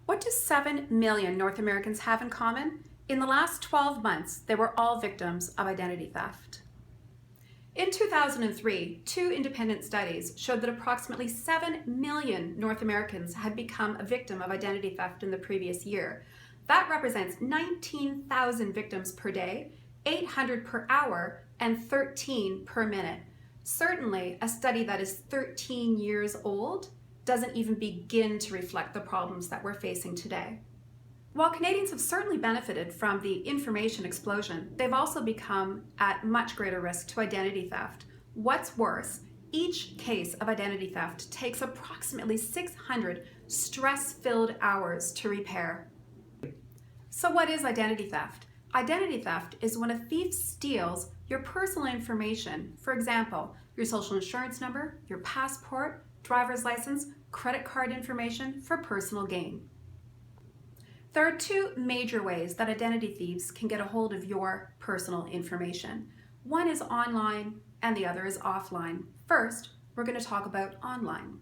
What do 7 million North Americans have in common? In the last 12 months, they were all victims of identity theft. In 2003, two independent studies showed that approximately 7 million North Americans had become a victim of identity theft in the previous year. That represents 19,000 victims per day, 800 per hour, and 13 per minute. Certainly, a study that is 13 years old doesn't even begin to reflect the problems that we're facing today. While Canadians have certainly benefited from the information explosion, they've also become at much greater risk to identity theft. What's worse, each case of identity theft takes approximately 600 stress-filled hours to repair. So what is identity theft? Identity theft is when a thief steals your personal information, for example, your social insurance number, your passport, driver's license, credit card information for personal gain. There are two major ways that identity thieves can get a hold of your personal information. One is online and the other is offline. First, we're going to talk about online.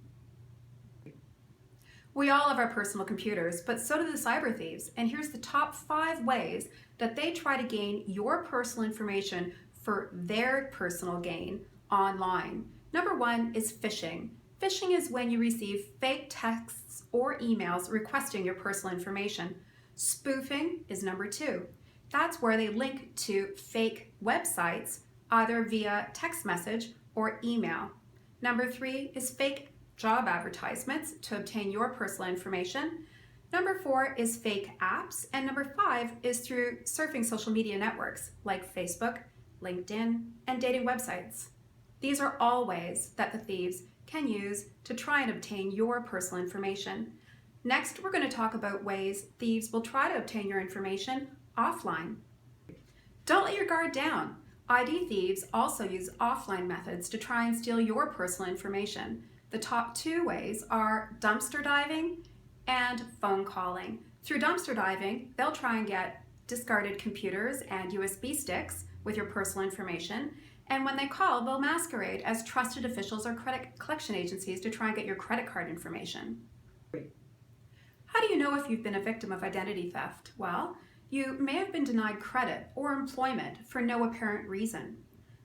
We all have our personal computers, but so do the cyber thieves. And here's the top 5 ways that they try to gain your personal information for their personal gain online. Number 1 is phishing. Phishing is when you receive fake texts or emails requesting your personal information. Spoofing is number 2. That's where they link to fake websites, either via text message or email. Number 3 is fake job advertisements to obtain your personal information. Number 4 is fake apps. And number 5 is through surfing social media networks like Facebook, LinkedIn, and dating websites. These are all ways that the thieves can use to try and obtain your personal information. Next, we're going to talk about ways thieves will try to obtain your information offline. Don't let your guard down. ID thieves also use offline methods to try and steal your personal information. The top 2 ways are dumpster diving and phone calling. Through dumpster diving, they'll try and get discarded computers and USB sticks with your personal information. And when they call, they'll masquerade as trusted officials or credit collection agencies to try and get your credit card information. How do you know if you've been a victim of identity theft? Well, you may have been denied credit or employment for no apparent reason.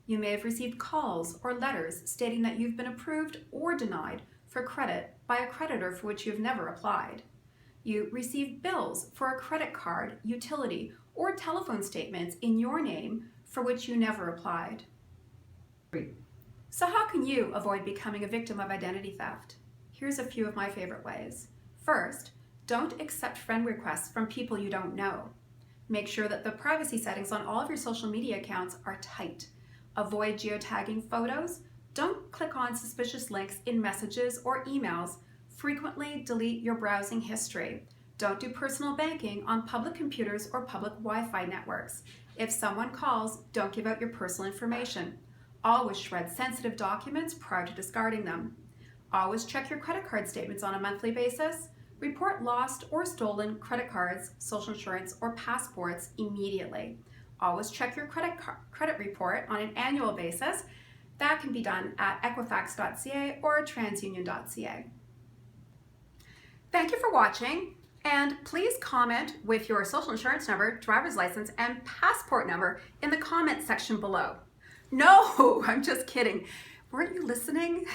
You may have received calls or letters stating that you've been approved or denied for credit by a creditor for which you've never applied. You received bills for a credit card, utility, or telephone statements in your name for which you never applied. So how can you avoid becoming a victim of identity theft? Here's a few of my favorite ways. First, don't accept friend requests from people you don't know. Make sure that the privacy settings on all of your social media accounts are tight. Avoid geotagging photos. Don't click on suspicious links in messages or emails. Frequently delete your browsing history. Don't do personal banking on public computers or public Wi-Fi networks. If someone calls, don't give out your personal information. Always shred sensitive documents prior to discarding them. Always check your credit card statements on a monthly basis. Report lost or stolen credit cards, social insurance, or passports immediately. Always check your credit report on an annual basis. That can be done at equifax.ca or transunion.ca. Thank you for watching, and please comment with your social insurance number, driver's license, and passport number in the comment section below. No, I'm just kidding. Weren't you listening?